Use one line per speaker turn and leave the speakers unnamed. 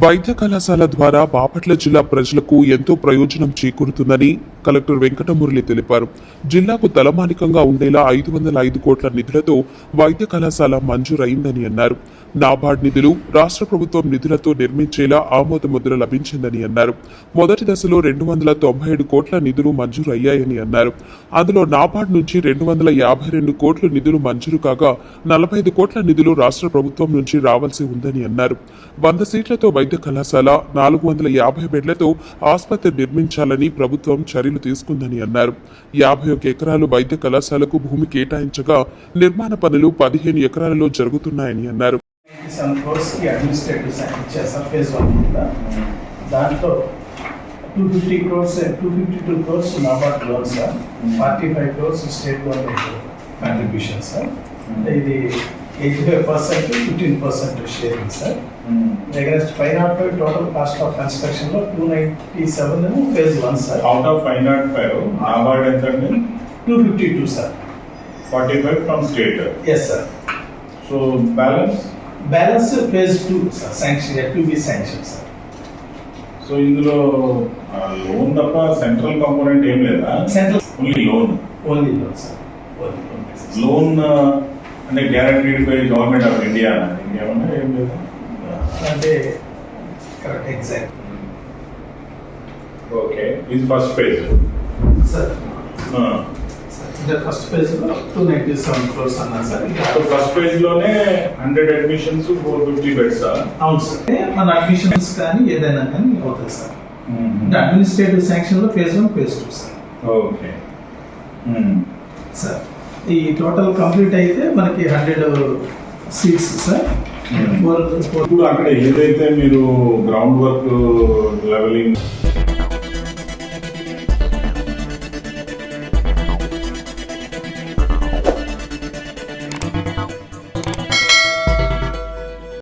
వైద్య కళాశాల ద్వారా బాపట్ల జిల్లా ప్రజలకు ఎంతో ప్రయోజనం చేకూరుతుందని కలెక్టర్ వెంకటమురళి తెలిపారు. జిల్లాకు తలమానికంగా ఉండేలా 505 కోట్ల నిధులతో వైద్య కళాశాల మంజూరైందని అన్నారు. నాబార్డ్ నిధులు, రాష్ట్ర ప్రభుత్వం నిధులతో నిర్మించేలా ఆమోద ముద్ర లభించిందని అన్నారు. మొదటి దశలో 297 కోట్ల నిధులు మంజూరు అయ్యాయని అన్నారు. అందులో నాబార్డ్ నుంచి 252 కోట్ల నిధులు మంజూరు కాగా 45 కోట్ల నిధులు రాష్ట్ర ప్రభుత్వం నుంచి రావాల్సి ఉందని అన్నారు. 100 సీట్లతో వైద్య కళాశాల, 450 బెడ్లతో ఆసుపత్రి నిర్మించాలని ప్రభుత్వం చర్యలు తీసుకుందని అన్నారు. 51 ఎకరాలు వైద్య కళాశాలకు భూమి కేటాయించగా నిర్మాణ పనులు 15 ఎకరాలలో జరుగుతున్నాయని అన్నారు.
దాంట్లో 250 crores and 252 crores NABARD loan sir, 45 crores state government contribution sir. ఇది 85% 15% sharing sir. Against 505 total cost of construction లో 297 phase 1 sir.
Out of 505 NABARD ఎంత అండి?
252 సార్.
45 from state.
Yes sir.
So balance
phase 2 sir, sanction to be sanction sir.
So ఇందులో loan తప్ప central component ఏం లేదా?
Central
only loan
sir.
Loan అంటే guaranteed by government of India ఇంకేమన్నా ఏం లేదా?
అంటే కరెక్ట్ ఎగ్జాక్ట్.
ఓకే, ఇది first phase
sir. First phase లో 297 crores అన్నారు సార్.
ఫస్ట్ ఫేజ్ లోనే 100 అడ్మిషన్స్, 450 బెడ్స్.
అవును సార్. మన అడ్మిషన్స్ కానీ ఏదైనా కానీ అవుతుంది సార్. అంటే అడ్మినిస్ట్రేటివ్ శాంక్షన్ లో phase 1 phase 2 sir.
Okay
sir, ఈ టోటల్ కంప్లీట్ అయితే మనకి 100 సీట్స్ సార్.
ఇప్పుడు అక్కడ ఏదైతే మీరు గ్రౌండ్ వర్క్ లెవెలింగ్